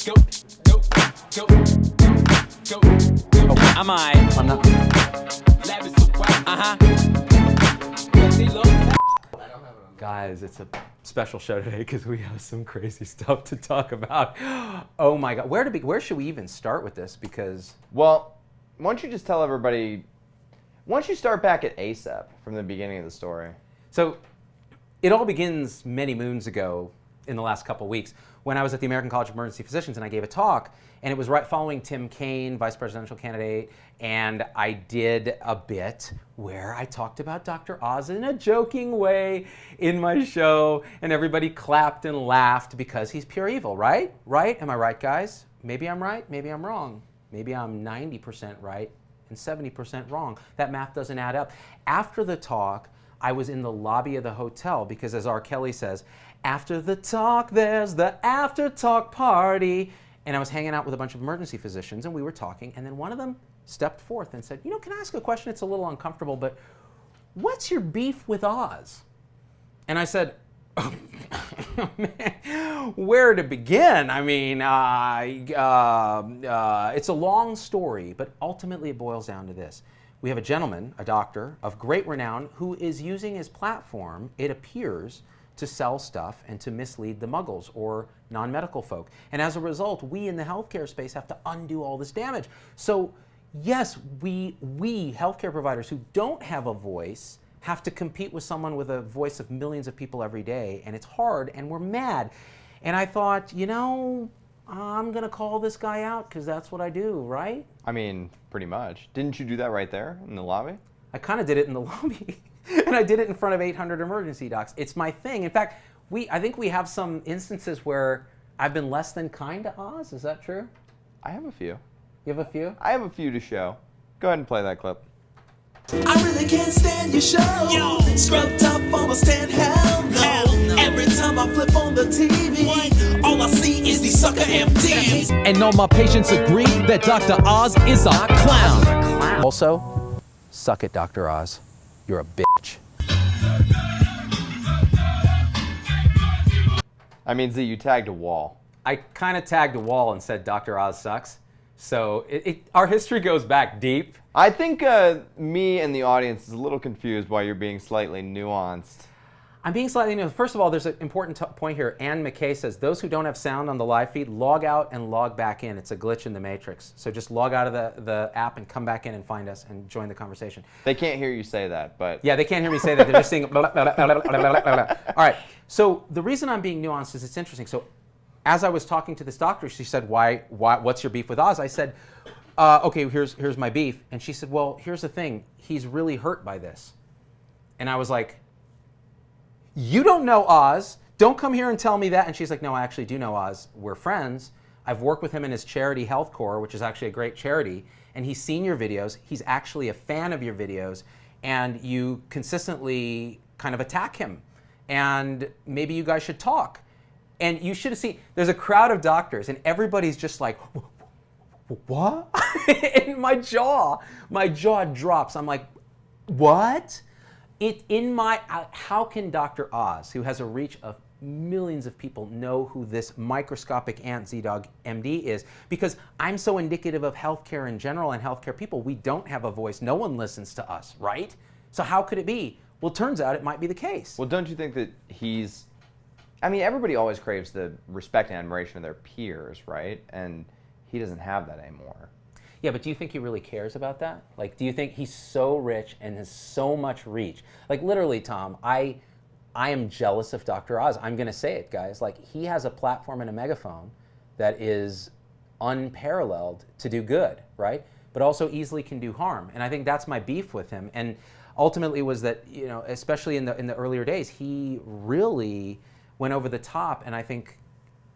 Go, go, go, go, go. Oh, am I? I'm not. Guys, it's a special show today because we have some crazy stuff to talk about. Oh my God, where should we even start with this? Because well, why don't you just tell everybody? Why don't you start back at ASAP from the beginning of the story? So, it all begins many moons ago in the last couple of weeks when I was at the American College of Emergency Physicians and I gave a talk, and it was right following Tim Kaine, vice presidential candidate, and I did a bit where I talked about Dr. Oz in a joking way in my show, and everybody clapped and laughed because he's pure evil, right? Right? Am I right, guys? Maybe I'm right, maybe I'm wrong. Maybe I'm 90% right and 70% wrong. That math doesn't add up. After the talk, I was in the lobby of the hotel because, as R. Kelly says, after the talk, there's the after talk party. And I was hanging out with a bunch of emergency physicians and we were talking, and then one of them stepped forth and said, can I ask a question? It's a little uncomfortable, but what's your beef with Oz? And I said, oh, man, where to begin? I mean, it's a long story, but ultimately it boils down to this. We have a gentleman, a doctor of great renown, who is using his platform, it appears, to sell stuff and to mislead the muggles or non-medical folk. And as a result, we in the healthcare space have to undo all this damage. So yes, we healthcare providers who don't have a voice have to compete with someone with a voice of millions of people every day, and it's hard and we're mad. And I thought, I'm gonna call this guy out because that's what I do, right? I mean, pretty much. Didn't you do that right there in the lobby? I kind of did it in the lobby. And I did it in front of 800 emergency docs. It's my thing. In fact, I think we have some instances where I've been less than kind to Oz. Is that true? I have a few. You have a few? I have a few to show. Go ahead and play that clip. I really can't stand your show. Yo. Scrubbed up, almost can't hell no. Every time I flip on the TV, all I see is these sucker MDs. And all my patients agree that Dr. Oz is a clown. Also, suck it, Dr. Oz. You're a bitch. That means that you tagged a wall. I kind of tagged a wall and said Dr. Oz sucks. So our history goes back deep. I think me and the audience is a little confused why you're being slightly nuanced. I'm being slightly nuanced. First of all, there's an important point here. Ann McKay says, those who don't have sound on the live feed, log out and log back in. It's a glitch in the matrix. So just log out of the app and come back in and find us and join the conversation. They can't hear you say that, but... Yeah, they can't hear me say that. They're just saying... Blah, blah, blah, blah, blah, blah, blah. All right. So the reason I'm being nuanced is it's interesting. So as I was talking to this doctor, she said, what's your beef with Oz? I said, okay, here's my beef. And she said, well, here's the thing. He's really hurt by this. And I was like, you don't know Oz. Don't come here and tell me that. And she's like, no, I actually do know Oz. We're friends. I've worked with him in his charity Health Corps, which is actually a great charity. And he's seen your videos. He's actually a fan of your videos. And you consistently kind of attack him. And maybe you guys should talk. And you should have seen, there's a crowd of doctors and everybody's just like, what? And my jaw drops. I'm like, what? How can Dr. Oz, who has a reach of millions of people, know who this microscopic ant Z-Dog MD is? Because I'm so indicative of healthcare in general and healthcare people. We don't have a voice. No one listens to us, right? So how could it be? Well, it turns out it might be the case. Well, don't you think that everybody always craves the respect and admiration of their peers, right? And he doesn't have that anymore. Yeah, but do you think he really cares about that? Like, do you think he's so rich and has so much reach? Like, literally, Tom, I am jealous of Dr. Oz. I'm going to say it, guys. Like, he has a platform and a megaphone that is unparalleled to do good, right? But also easily can do harm. And I think that's my beef with him. And ultimately was that, especially in the earlier days, he really went over the top and I think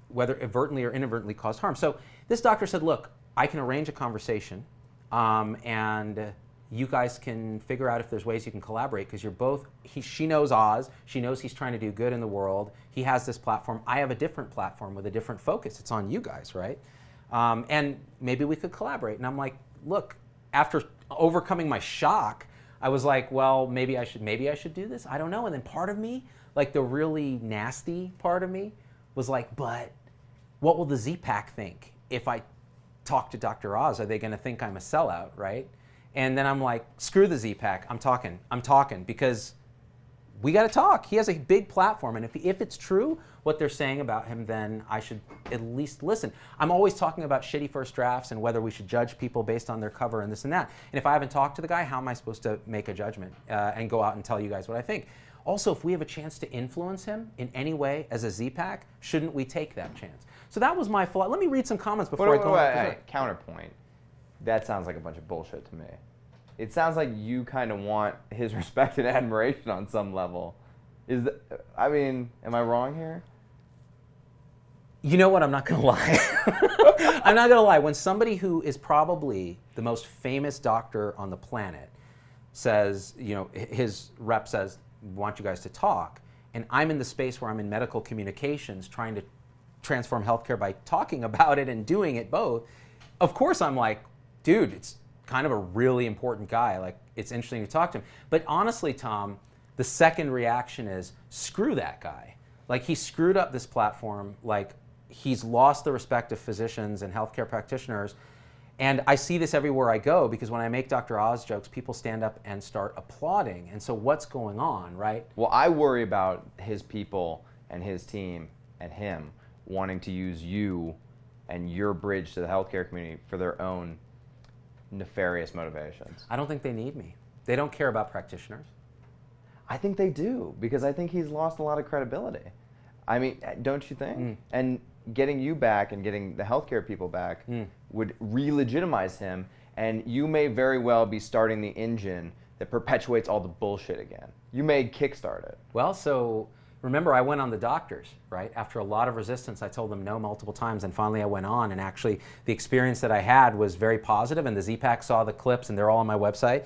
whether advertently or inadvertently caused harm. So this doctor said, look, I can arrange a conversation and you guys can figure out if there's ways you can collaborate because you're both, she knows Oz, she knows he's trying to do good in the world, he has this platform, I have a different platform with a different focus, it's on you guys, right? And maybe we could collaborate. And I'm like, look, after overcoming my shock, I was like, well, maybe I should do this, I don't know. And then part of me, like the really nasty part of me was like, but what will the Z-Pack think if I talk to Dr. Oz? Are they going to think I'm a sellout, right? And then I'm like, screw the Z-Pack. I'm talking because we got to talk. He has a big platform, and if it's true what they're saying about him, then I should at least listen. I'm always talking about shitty first drafts and whether we should judge people based on their cover and this and that. And if I haven't talked to the guy, how am I supposed to make a judgment and go out and tell you guys what I think? Also, if we have a chance to influence him in any way as a Z-Pack, shouldn't we take that chance? So that was my philosophy. Let me read some comments before I go on. Counterpoint. That sounds like a bunch of bullshit to me. It sounds like you kind of want his respect and admiration on some level. Am I wrong here? You know what? I'm not going to lie. I'm not going to lie. When somebody who is probably the most famous doctor on the planet says, his rep says, want you guys to talk, and I'm in the space where I'm in medical communications trying to transform healthcare by talking about it and doing it both, of course I'm like, dude, it's kind of a really important guy. Like, it's interesting to talk to him. But honestly, Tom, the second reaction is, screw that guy. Like, he screwed up this platform. Like, he's lost the respect of physicians and healthcare practitioners. And I see this everywhere I go, because when I make Dr. Oz jokes, people stand up and start applauding. And so what's going on, right? Well, I worry about his people and his team and him wanting to use you and your bridge to the healthcare community for their own nefarious motivations. I don't think they need me. They don't care about practitioners. I think they do, because I think he's lost a lot of credibility. I mean, don't you think? And getting you back and getting the healthcare people back would re-legitimize him, and you may very well be starting the engine that perpetuates all the bullshit again. You may kickstart it. Well, so remember, I went on the doctors, right? After a lot of resistance, I told them no multiple times, and finally I went on, and actually the experience that I had was very positive, and the Z-Pack saw the clips, and they're all on my website,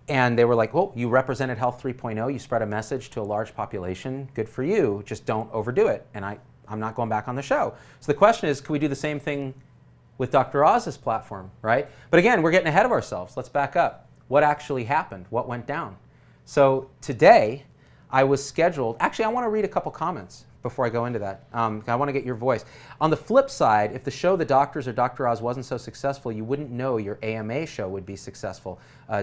and they were like, well, you represented Health 3.0, you spread a message to a large population, good for you, just don't overdo it, and I'm not going back on the show. So the question is, can we do the same thing with Dr. Oz's platform, right? But again, we're getting ahead of ourselves. Let's back up. What actually happened? What went down? So today, I was scheduled, actually I want to read a couple comments before I go into that. I want to get your voice. On the flip side, if the show The Doctors or Dr. Oz wasn't so successful, you wouldn't know your AMA show would be successful,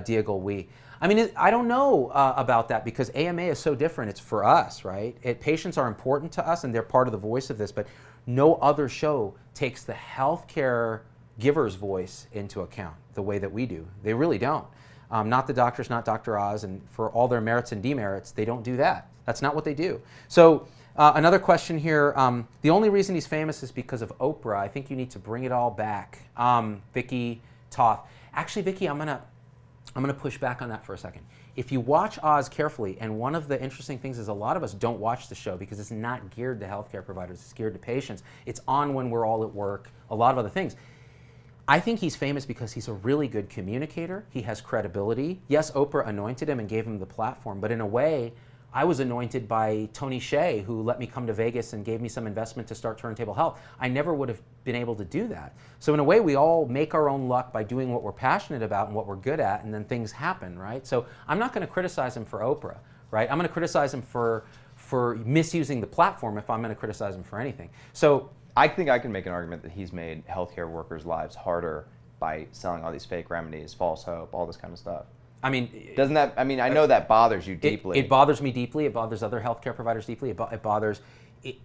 Diego Wee. I mean, I don't know about that, because AMA is so different. It's for us, right? Patients are important to us and they're part of the voice of this, but no other show takes the healthcare giver's voice into account the way that we do. They really don't. Not the doctors, not Dr. Oz, and for all their merits and demerits, they don't do that. That's not what they do. So another question here, the only reason he's famous is because of Oprah. I think you need to bring it all back. Vicky Toth. Actually, Vicky, I'm gonna push back on that for a second. If you watch Oz carefully, and one of the interesting things is a lot of us don't watch the show because it's not geared to healthcare providers, it's geared to patients. It's on when we're all at work, a lot of other things. I think he's famous because he's a really good communicator. He has credibility. Yes, Oprah anointed him and gave him the platform, but in a way, I was anointed by Tony Hsieh, who let me come to Vegas and gave me some investment to start Turntable Health. I never would have been able to do that. So in a way, we all make our own luck by doing what we're passionate about and what we're good at, and then things happen, right? So I'm not going to criticize him for Oprah, right? I'm going to criticize him for misusing the platform if I'm going to criticize him for anything. So I think I can make an argument that he's made healthcare workers' lives harder by selling all these fake remedies, false hope, all this kind of stuff. I mean, doesn't that? I mean, I know that bothers you deeply. It bothers me deeply. It bothers other healthcare providers deeply. It bothers.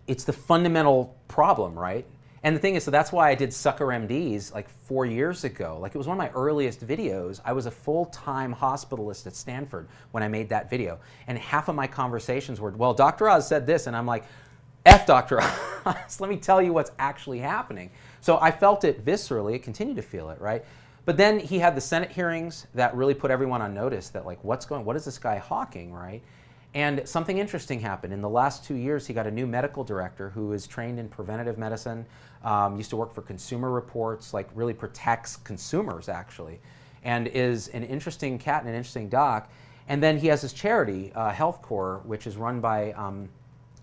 It's the fundamental problem, right? And the thing is, so that's why I did Sucker MDs like 4 years ago. Like, it was one of my earliest videos. I was a full-time hospitalist at Stanford when I made that video, and half of my conversations were, well, Dr. Oz said this, and I'm like, F Dr. Oz, let me tell you what's actually happening. So I felt it viscerally. I continue to feel it, right? But then he had the Senate hearings that really put everyone on notice that, like, what is this guy hawking, right? And something interesting happened. In the last 2 years, he got a new medical director who is trained in preventative medicine, used to work for Consumer Reports, like really protects consumers, actually, and is an interesting cat and an interesting doc. And then he has his charity, Health Corps, which is run by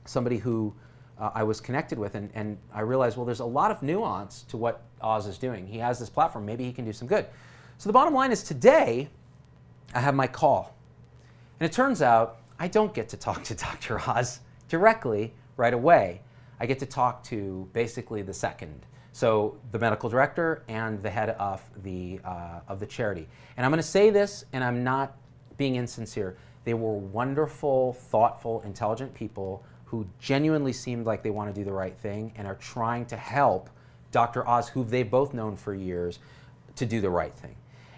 somebody who I was connected with, and I realized, well, there's a lot of nuance to what Oz is doing. He has this platform, maybe he can do some good. So the bottom line is, today, I have my call. And it turns out, I don't get to talk to Dr. Oz directly right away. I get to talk to basically the second. So the medical director and the head of the charity. And I'm going to say this, and I'm not being insincere. They were wonderful, thoughtful, intelligent people who genuinely seemed like they want to do the right thing and are trying to help Dr. Oz, who they've both known for years, to do the right thing.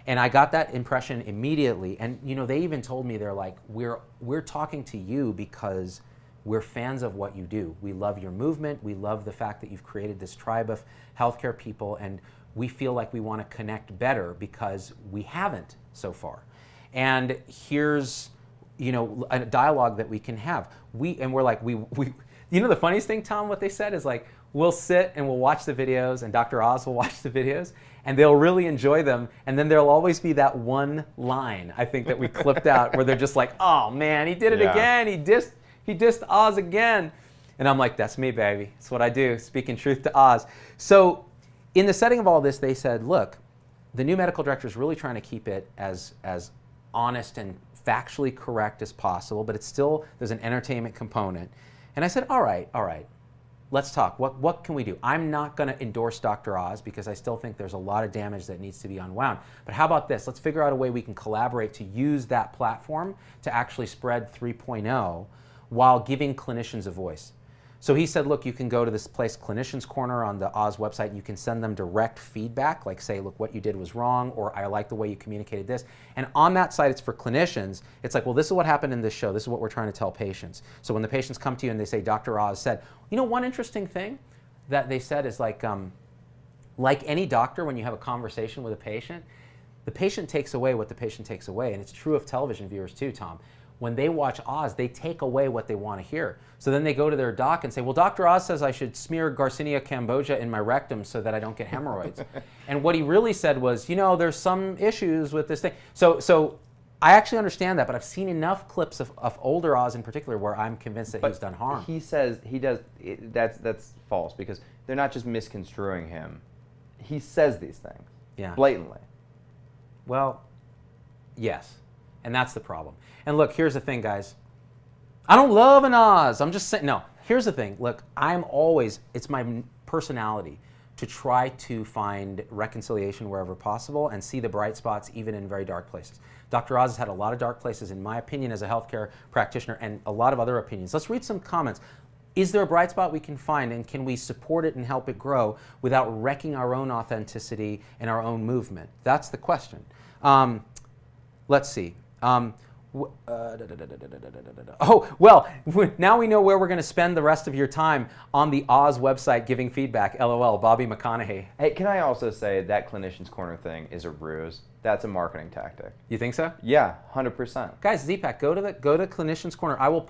And I got that impression immediately. And you know, they even told me, they're like, we're talking to you because we're fans of what you do. We love your movement. We love the fact that you've created this tribe of healthcare people, and we feel like we want to connect better because we haven't so far. And here's, you know, a dialogue that we can have. We're like, you know, the funniest thing, Tom, what they said is like, we'll sit and we'll watch the videos, and Dr. Oz will watch the videos, and they'll really enjoy them. And then there'll always be that one line, I think, that we clipped out where they're just like, oh man, he did it again. He dissed Oz again. And I'm like, that's me, baby. It's what I do, speaking truth to Oz. So in the setting of all this, they said, look, the new medical director is really trying to keep it as honest and factually correct as possible, but it's still, there's an entertainment component. And I said, all right, let's talk. What can we do? I'm not going to endorse Dr. Oz because I still think there's a lot of damage that needs to be unwound. But how about this? Let's figure out a way we can collaborate to use that platform to actually spread 3.0 while giving clinicians a voice. So he said, look, you can go to this place, Clinicians Corner, on the Oz website, and you can send them direct feedback, like say, look, what you did was wrong, or I like the way you communicated this. And on that site, it's for clinicians. It's like, well, this is what happened in this show. This is what we're trying to tell patients. So when the patients come to you and they say, Dr. Oz said, you know, one interesting thing that they said is like any doctor, when you have a conversation with a the patient takes away what the patient takes away. And it's true of television viewers too, Tom. When they watch Oz, they take away what they want to hear. So then they go to their doc and say, well, Dr. Oz says I should smear Garcinia cambogia in my rectum so that I don't get hemorrhoids. And what he really said was, you know, there's some issues with this thing. So I actually understand that, but I've seen enough clips of older Oz in particular where I'm convinced that he's done harm. He says he does, that's false, because they're not just misconstruing him. He says these things blatantly. Well, yes. And that's the problem. And look, here's the thing, guys. I don't love an Oz. I'm just saying, no. Here's the thing. Look, it's my personality to try to find reconciliation wherever possible and see the bright spots even in very dark places. Dr. Oz has had a lot of dark places, in my opinion, as a healthcare practitioner, and a lot of other opinions. Let's read some comments. Is there a bright spot we can find, and can we support it and help it grow without wrecking our own authenticity and our own movement? That's the question. Let's see. Oh, well, now we know where we're going to spend the rest of your time, on the Oz website giving feedback. LOL, Bobby McConaughey. Hey, can I also say that Clinicians Corner thing is a ruse? That's a marketing tactic. You think so? Yeah, 100%. Guys, Z-Pack, go to Clinicians Corner. I will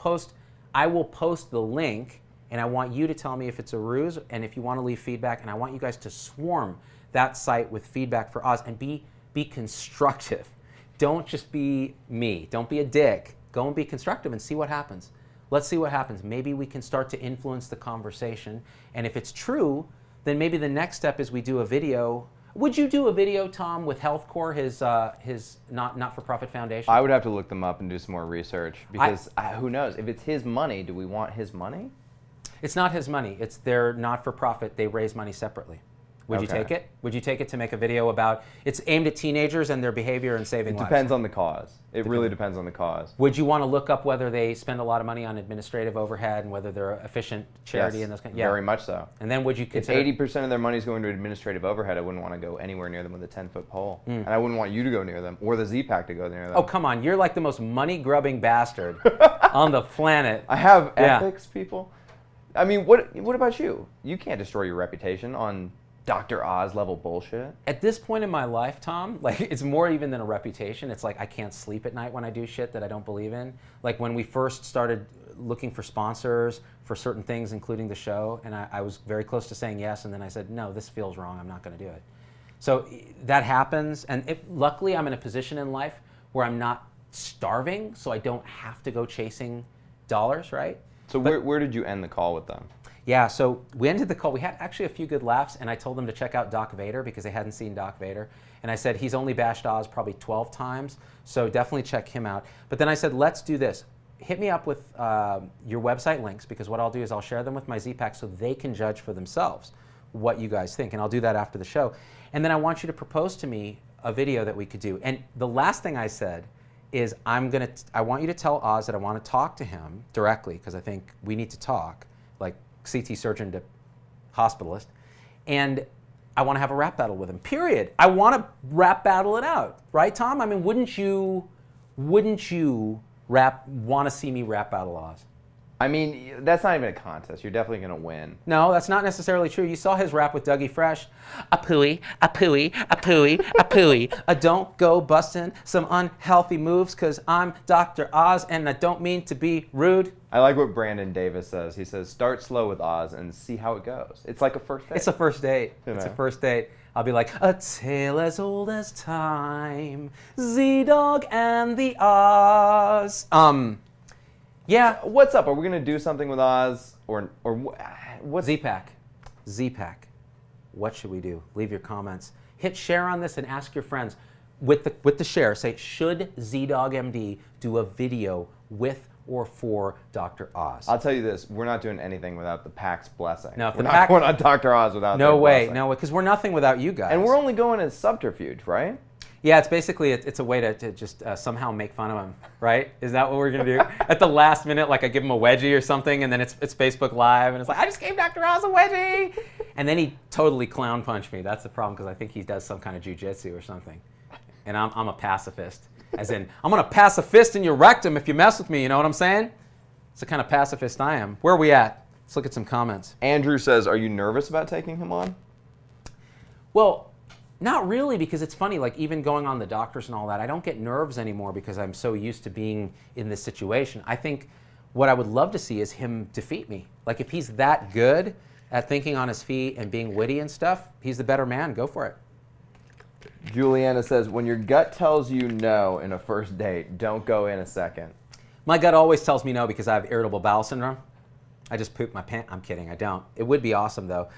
post the link, and I want you to tell me if it's a ruse and if you want to leave feedback, and I want you guys to swarm that site with feedback for Oz and be constructive. Don't just be me. Don't be a dick. Go and be constructive and see what happens. Let's see what happens. Maybe we can start to influence the conversation. And if it's true, then maybe the next step is we do a video. Would you do a video, Tom, with HealthCore, his not-for-profit foundation? I would have to look them up and do some more research, because who knows? If it's his money, do we want his money? It's not his money. It's their not-for-profit. They raise money separately. Would you take it? Would you take it to make a video about, it's aimed at teenagers and their behavior and saving lives? It depends on the cause. It really depends on the cause. Would you want to look up whether they spend a lot of money on administrative overhead and whether they're efficient charity and those kind? Yeah, very much so. And then would you consider, if 80% of their money is going to administrative overhead, I wouldn't want to go anywhere near them with a 10-foot pole. And I wouldn't want you to go near them, or the Z-Pack to go near them. Oh, come on. You're like the most money-grubbing bastard on the planet. I have ethics, people. I mean, what about you? You can't destroy your reputation on Dr. Oz level bullshit. At this point in my life, Tom, like, it's more even than a reputation. It's like I can't sleep at night when I do shit that I don't believe in. Like when we first started looking for sponsors for certain things, including the show, and I was very close to saying yes, and then I said, no, this feels wrong. I'm not going to do it. So that happens, and luckily I'm in a position in life where I'm not starving, so I don't have to go chasing dollars, right? So where did you end the call with them? Yeah, so we ended the call. We had actually a few good laughs, and I told them to check out Doc Vader because they hadn't seen Doc Vader. And I said, he's only bashed Oz probably 12 times, so definitely check him out. But then I said, let's do this. hit me up with your website links, because what I'll do is I'll share them with my Z-Pack so they can judge for themselves what you guys think. And I'll do that after the show. And then I want you to propose to me a video that we could do. And the last thing I said is I want you to tell Oz that I want to talk to him directly, because I think we need to talk, like CT surgeon to hospitalist. And I want to have a rap battle with him, period. I want to rap battle it out, right, Tom? I mean, wouldn't you want to see me rap battle Oz? I mean, that's not even a contest. You're definitely going to win. No, that's not necessarily true. You saw his rap with Dougie Fresh. A pooey, a pooey, a pooey, a pooey. Don't go busting some unhealthy moves, because I'm Dr. Oz and I don't mean to be rude. I like what Brandon Davis says. He says, start slow with Oz and see how it goes. It's like a first date. It's a first date. You It's a know. first date. I'll be like, a tale as old as time, Z-Dog and the Oz. Yeah. What's up? Are we going to do something with Oz? Or what's... Z-Pack. Z-Pack. What should we do? Leave your comments. Hit share on this and ask your friends. With the share, say, should Z-Dog MD do a video with or for Dr. Oz? I'll tell you this. We're not doing anything without the PAC's blessing. No, if we're the not PAC... going on Dr. Oz without No their way. blessing. No way. Because we're nothing without you guys. And we're only going as subterfuge, right? Yeah, it's basically, it's a way to just somehow make fun of him, right? Is that what we're going to do? At the last minute, like I give him a wedgie or something, and then it's Facebook Live, and it's like, I just gave Dr. Oz a wedgie! And then he totally clown punched me. That's the problem, because I think he does some kind of jujitsu or something. And I'm a pacifist. As in, I'm going to pass a fist in your rectum if you mess with me, you know what I'm saying? It's the kind of pacifist I am. Where are we at? Let's look at some comments. Andrew says, are you nervous about taking him on? Well, not really, because it's funny, like even going on the doctors and all that, I don't get nerves anymore because I'm so used to being in this situation. I think what I would love to see is him defeat me. Like if he's that good at thinking on his feet and being witty and stuff, he's the better man. Go for it. Juliana says, when your gut tells you no in a first date, don't go in a second. My gut always tells me no because I have irritable bowel syndrome. I just poop my pants. I'm kidding, I don't. It would be awesome though.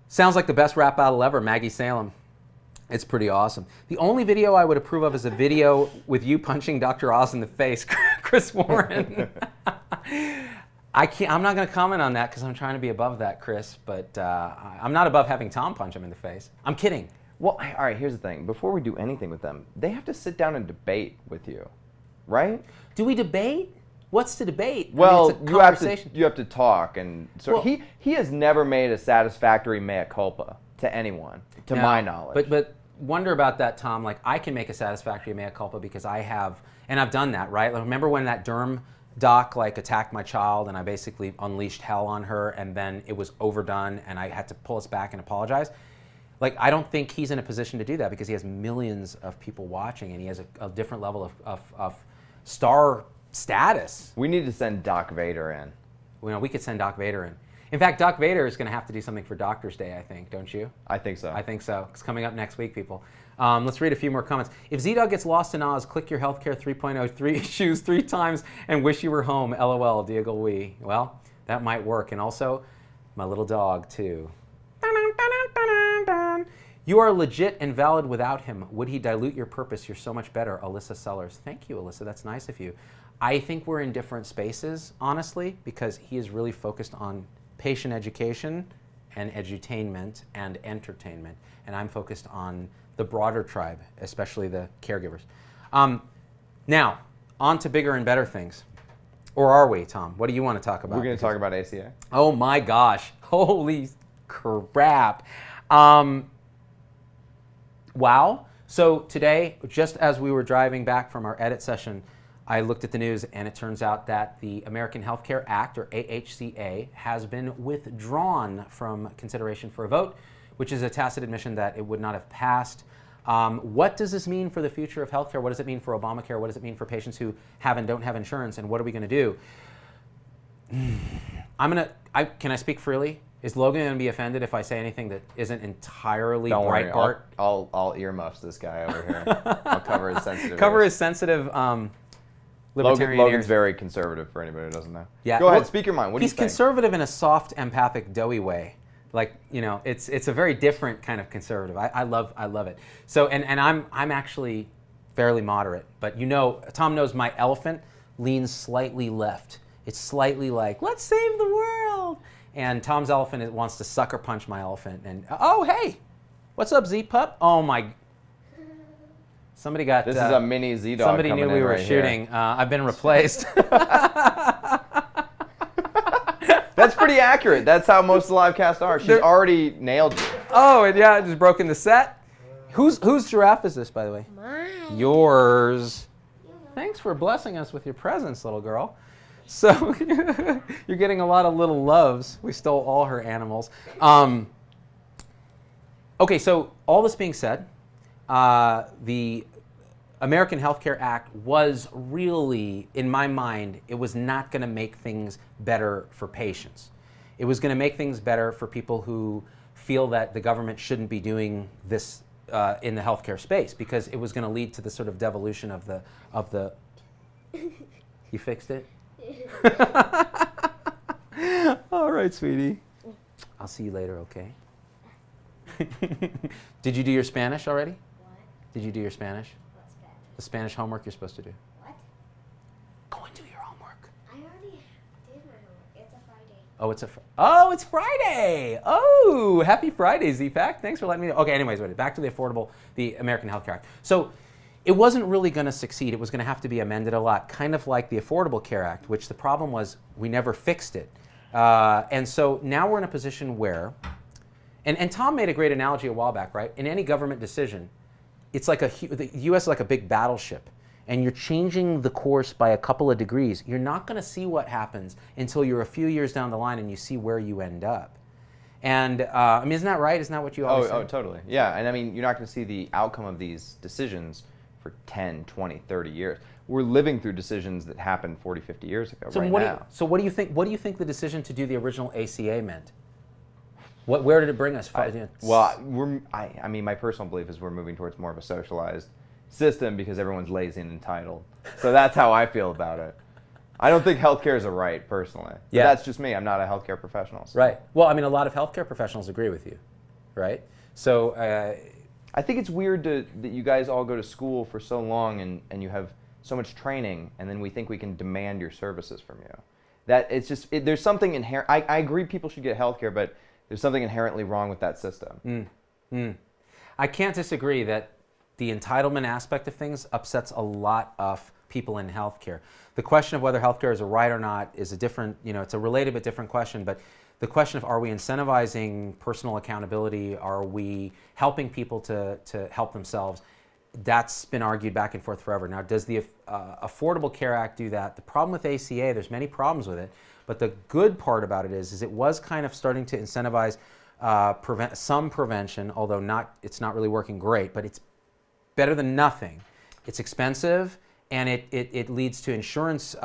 Sounds like the best rap battle ever, Maggie Salem. It's pretty awesome. The only video I would approve of is a video with you punching Dr. Oz in the face, Chris Warren. I'm not going to comment on that because I'm trying to be above that, Chris. But I'm not above having Tom punch him in the face. I'm kidding. Well, all right, here's the thing. Before we do anything with them, they have to sit down and debate with you, right? Do we debate? What's the debate? Well, I mean, it's a conversation. you have to talk, and so Well, he has never made a satisfactory mea culpa to anyone, to my knowledge. But wonder about that, Tom. Like I can make a satisfactory mea culpa because I have, and I've done that, right? Like, remember when that derm doc like attacked my child and I basically unleashed hell on her, and then it was overdone, and I had to pull us back and apologize. Like I don't think he's in a position to do that because he has millions of people watching, and he has a different level of star status. We need to send Doc Vader in. You know, we could send Doc Vader in. In fact, Doc Vader is going to have to do something for Doctor's Day, I think, don't you? I think so. I think so. It's coming up next week, people. Let's read a few more comments. If Z-Dog gets lost in Oz, click your healthcare 3.0 shoes 3 times and wish you were home. LOL, Diego Wee. Well, that might work. And also, my little dog, too. You are legit and valid without him. Would he dilute your purpose? You're so much better. Alyssa Sellers. Thank you, Alyssa. That's nice of you. I think we're in different spaces, honestly, because he is really focused on patient education and edutainment and entertainment. And I'm focused on the broader tribe, especially the caregivers. Now, on to bigger and better things. Or are we, Tom? What do you want to talk about? We're going to talk about ACA. Oh my gosh. Holy crap. Wow. So today, just as we were driving back from our edit session, I looked at the news and it turns out that the American Health Care Act, or AHCA, has been withdrawn from consideration for a vote, which is a tacit admission that it would not have passed. What does this mean for the future of healthcare? What does it mean for Obamacare? What does it mean for patients who have and don't have insurance? And what are we going to do? Can I speak freely? Is Logan going to be offended if I say anything that isn't entirely Don't worry, Breitbart? I'll earmuffs this guy over here. I'll cover his sensitive Cover ears. his sensitive libertarian Logan's ears. very conservative for anybody who doesn't know. Yeah. Go ahead, Well, speak your mind. What do you he's think? conservative in a soft, empathic, doughy way. Like, you know, it's a very different kind of conservative. I love it. So and I'm actually fairly moderate, but you know, Tom knows my elephant. leans slightly left. It's slightly like, let's save the world. And Tom's elephant wants to sucker punch my elephant. And, oh, hey, what's up, Z-Pup? Oh, my. Somebody got. This is a mini Z-Dog. Somebody knew we were shooting. I've been replaced. That's pretty accurate. That's how most live casts are. She's already nailed you. Oh, and yeah, just broken the set. Whose giraffe is this, by the way? Mine. Yours. Thanks for blessing us with your presence, little girl. So you're getting a lot of little loves. We stole all her animals. Okay, so all this being said, the American Health Care Act was really, in my mind, it was not going to make things better for patients. It was going to make things better for people who feel that the government shouldn't be doing this in the healthcare space, because it was going to lead to the sort of devolution of the. You fixed it? All right, sweetie. I'll see you later, okay? Did you do your Spanish already? What? Did you do your Spanish? What's Spanish? The Spanish homework you're supposed to do. What? Go and do your homework. I already did my homework. It's a Friday. Oh, it's Friday. Oh, happy Friday, Z-Pack. Thanks for letting me know. Okay, anyways, back to the American Health Care Act. So it wasn't really going to succeed. It was going to have to be amended a lot, kind of like the Affordable Care Act, which the problem was we never fixed it. And so now we're in a position where, and Tom made a great analogy a while back, right? In any government decision, it's like the U.S. is like a big battleship, and you're changing the course by a couple of degrees. You're not going to see what happens until you're a few years down the line and you see where you end up. And I mean, isn't that right? Isn't that what you always say? Oh, totally. Yeah, and I mean, you're not going to see the outcome of these decisions for 10, 20, 30 years. We're living through decisions that happened 40, 50 years ago now. So what do you think? What do you think the decision to do the original ACA meant? Where did it bring us? I mean, my personal belief is we're moving towards more of a socialized system because everyone's lazy and entitled. So that's how I feel about it. I don't think healthcare is a right, personally. But Yeah. that's just me. I'm not a healthcare professional. So. Right. Well, I mean, a lot of healthcare professionals agree with you, right? So I think it's weird that you guys all go to school for so long and you have so much training, and then we think we can demand your services from you. That it's just there's something inherent. I agree people should get healthcare, but there's something inherently wrong with that system. I can't disagree that the entitlement aspect of things upsets a lot of people in healthcare. The question of whether healthcare is a right or not is a different, it's a related but different question. But the question of, are we incentivizing personal accountability? Are we helping people to help themselves? That's been argued back and forth forever. Now, does the Affordable Care Act do that? The problem with ACA, there's many problems with it, but the good part about it is it was kind of starting to incentivize some prevention, although it's not really working great, but it's better than nothing. It's expensive, and it leads to insurance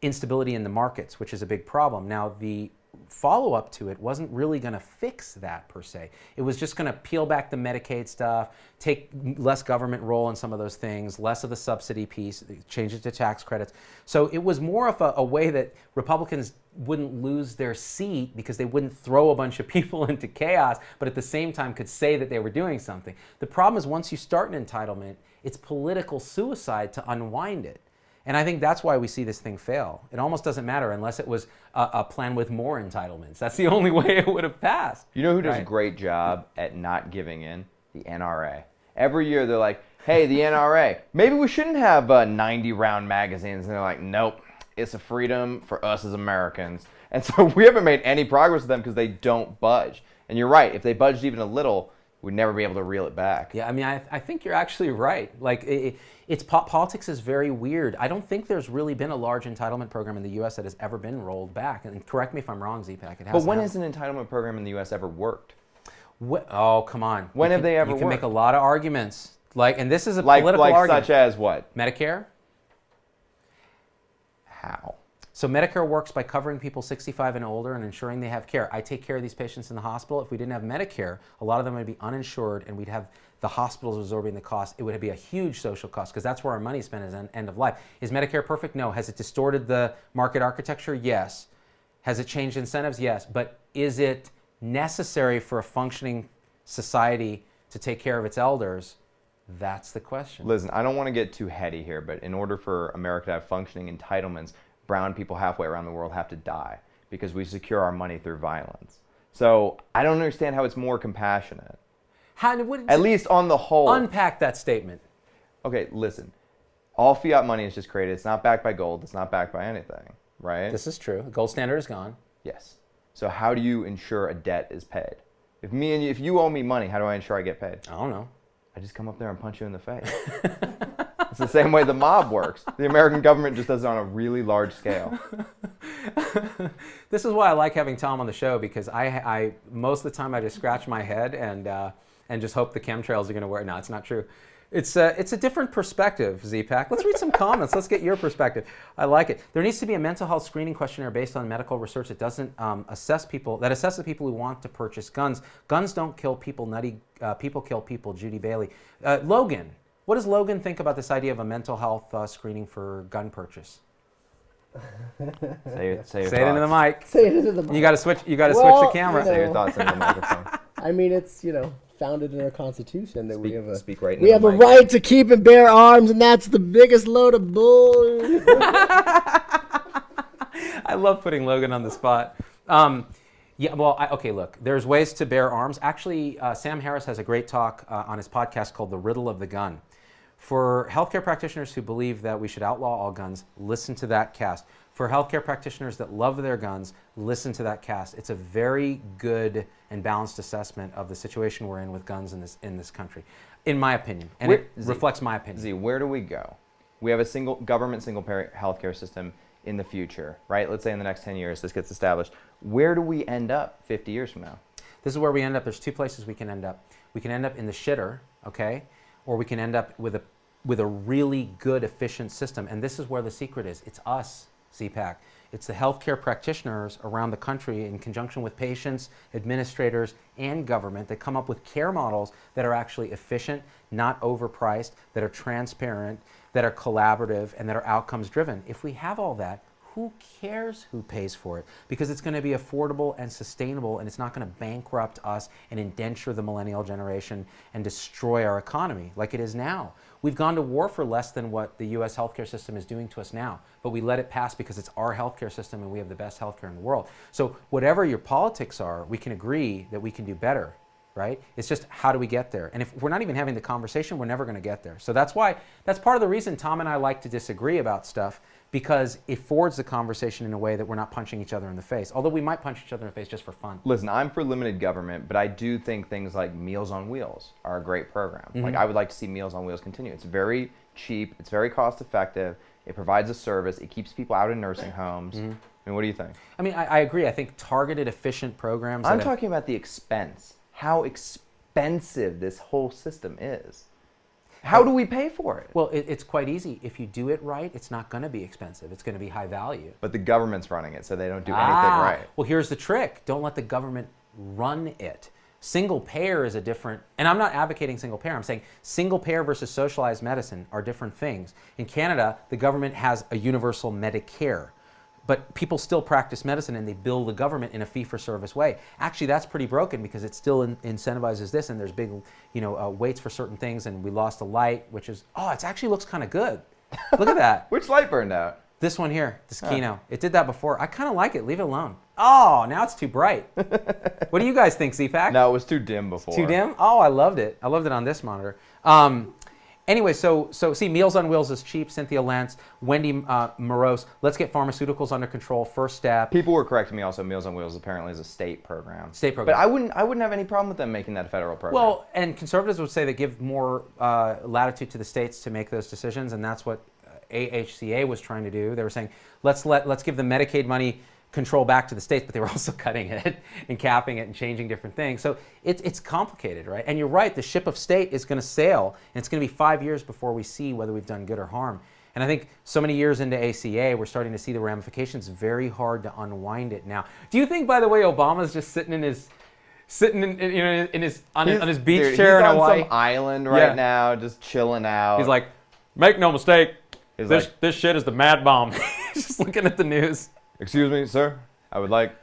instability in the markets, which is a big problem. Now, the follow-up to it wasn't really going to fix that per se. It was just going to peel back the Medicaid stuff, take less government role in some of those things, less of the subsidy piece, change it to tax credits. So it was more of a way that Republicans wouldn't lose their seat because they wouldn't throw a bunch of people into chaos, but at the same time could say that they were doing something. The problem is once you start an entitlement, it's political suicide to unwind it. And I think that's why we see this thing fail. It almost doesn't matter unless it was a plan with more entitlements. That's the only way it would have passed. You know who does a great job at not giving in? The NRA. Every year they're like, hey, the NRA, maybe we shouldn't have 90-round magazines. And they're like, nope, it's a freedom for us as Americans. And so we haven't made any progress with them because they don't budge. And you're right, if they budged even a little, we'd never be able to reel it back. Yeah, I mean, I think you're actually right. Like, politics is very weird. I don't think there's really been a large entitlement program in the U.S. that has ever been rolled back. And correct me if I'm wrong, Z-Pack. But when has an entitlement program in the U.S. ever worked? Oh, come on. When have they ever worked? You can worked? make a lot of arguments. And this is a political argument. Like such as what? Medicare. How? So Medicare works by covering people 65 and older and ensuring they have care. I take care of these patients in the hospital. If we didn't have Medicare, a lot of them would be uninsured, and we'd have the hospitals absorbing the cost. It would be a huge social cost because that's where our money is spent at end of life. Is Medicare perfect? No. Has it distorted the market architecture? Yes. Has it changed incentives? Yes. But is it necessary for a functioning society to take care of its elders? That's the question. Listen, I don't want to get too heady here, but in order for America to have functioning entitlements, brown people halfway around the world have to die because we secure our money through violence. So I don't understand how it's more compassionate. At least on the whole. Unpack that statement. Okay, listen. All fiat money is just created. It's not backed by gold. It's not backed by anything, right? This is true. The gold standard is gone. Yes. So how do you ensure a debt is paid? If you owe me money, how do I ensure I get paid? I don't know. I just come up there and punch you in the face. It's the same way the mob works. The American government just does it on a really large scale. This is why I like having Tom on the show, because I most of the time I just scratch my head and just hope the chemtrails are going to work. No, it's not true. It's a different perspective, Z-Pack. Let's read some comments. Let's get your perspective. I like it. There needs to be a mental health screening questionnaire based on medical research that doesn't assesses people who want to purchase guns. Guns don't kill people. People kill people. Judy Bailey. Logan, what does Logan think about this idea of a mental health screening for gun purchase? Say it into the mic. Say it into the mic. You got to switch. You got to Well, switch the camera. Say your thoughts into the microphone. I mean, it's, founded in our Constitution that we have a Speak right we into have the a mic. right to keep and bear arms, and that's the biggest load of bull. I love putting Logan on the spot. Okay, look, there's ways to bear arms. Actually, Sam Harris has a great talk on his podcast called The Riddle of the Gun. For healthcare practitioners who believe that we should outlaw all guns, listen to that cast. For healthcare practitioners that love their guns, listen to that cast. It's a very good and balanced assessment of the situation we're in with guns in this country, in my opinion, and it reflects my opinion. Z, where do we go? We have a single-payer healthcare system in the future, right? Let's say in the next 10 years this gets established. Where do we end up 50 years from now? This is where we end up. There's two places we can end up. We can end up in the shitter, okay? Or we can end up with a really good, efficient system. And this is where the secret is. It's us, CPAC. It's the healthcare practitioners around the country in conjunction with patients, administrators, and government that come up with care models that are actually efficient, not overpriced, that are transparent, that are collaborative, and that are outcomes driven. If we have all that, who cares who pays for it? Because it's going to be affordable and sustainable, and it's not going to bankrupt us and indenture the millennial generation and destroy our economy like it is now. We've gone to war for less than what the U.S. healthcare system is doing to us now, but we let it pass because it's our healthcare system and we have the best healthcare in the world. So whatever your politics are, we can agree that we can do better, right? It's just how do we get there? And if we're not even having the conversation, we're never going to get there. So that's part of the reason Tom and I like to disagree about stuff, because it forwards the conversation in a way that we're not punching each other in the face. Although we might punch each other in the face just for fun. Listen, I'm for limited government, but I do think things like Meals on Wheels are a great program. Like, I would like to see Meals on Wheels continue. It's very cheap, it's very cost effective, it provides a service, it keeps people out in nursing homes. I mean, what do you think? I mean, I agree. I think targeted, efficient programs. I'm talking about the expense, how expensive this whole system is. How do we pay for it? Well, it's quite easy. If you do it right, it's not going to be expensive. It's going to be high value. But the government's running it, so they don't do anything right. Well, here's the trick. Don't let the government run it. Single payer is a different, and I'm not advocating single payer. I'm saying single payer versus socialized medicine are different things. In Canada, the government has a universal Medicare, but people still practice medicine and they bill the government in a fee-for-service way. Actually, that's pretty broken because it still incentivizes this, and there's big, waits for certain things, and we lost a light, which is, it actually looks kind of good. Look at that. Which light burned out? This one here, this Kino. It did that before. I kind of like it. Leave it alone. Oh, now it's too bright. What do you guys think, ZPAC? No, it was too dim before. Too dim? Oh, I loved it. I loved it on this monitor. Anyway, so see, Meals on Wheels is cheap. Cynthia Lentz, Wendy Morose. Let's get pharmaceuticals under control. First step. People were correcting me also. Meals on Wheels apparently is a state program. State program. But I wouldn't have any problem with them making that a federal program. Well, and conservatives would say they give more latitude to the states to make those decisions, and that's what AHCA was trying to do. They were saying, let's give the Medicaid money control back to the states, but they were also cutting it and capping it and changing different things. So it's complicated, right? And you're right, the ship of state is going to sail, and it's going to be 5 years before we see whether we've done good or harm. And I think so many years into ACA, we're starting to see the ramifications. Very hard to unwind it now. Do you think, by the way, Obama's just sitting on his beach chair in Hawaii? He's on some island right now, just chilling out. He's like, make no mistake, He's this shit is the mad bomb. He's just looking at the news. Excuse me, sir. I would like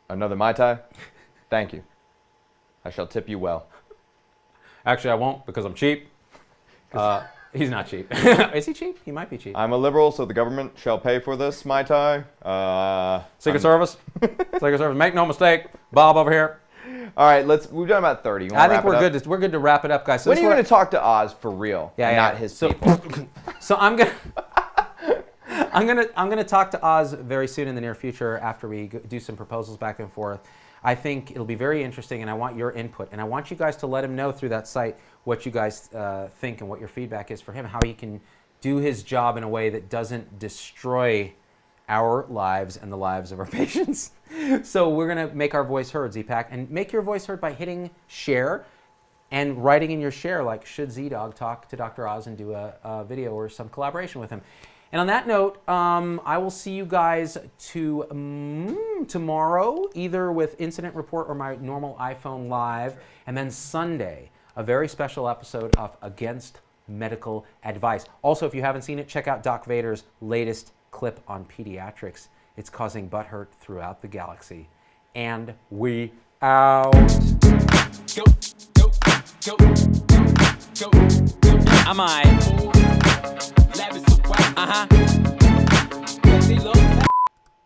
another Mai Tai. Thank you. I shall tip you well. Actually, I won't because I'm cheap. He's not cheap. Is he cheap? He might be cheap. I'm a liberal, so the government shall pay for this, Mai Tai. Secret Service. Secret Service. Make no mistake. Bob over here. All right, we've done about 30. You wanna I think wrap it we're up? good. We're good to wrap it up, guys. So When this are you is going to talk to Oz for real? Yeah, and yeah. not his people. So I'm gonna talk to Oz very soon in the near future after we do some proposals back and forth. I think it'll be very interesting, and I want your input, and I want you guys to let him know through that site what you guys think and what your feedback is for him, how he can do his job in a way that doesn't destroy our lives and the lives of our patients. So we're gonna make our voice heard, Z-Pack, and make your voice heard by hitting share and writing in your share, like, should Z-Dog talk to Dr. Oz and do a video or some collaboration with him? And on that note, I will see you guys tomorrow, either with Incident Report or my normal iPhone Live, and then Sunday, a very special episode of Against Medical Advice. Also, if you haven't seen it, check out Doc Vader's latest clip on pediatrics. It's causing butthurt throughout the galaxy. And we out. Go, go, go, go, go. I'm alright. Uh-huh.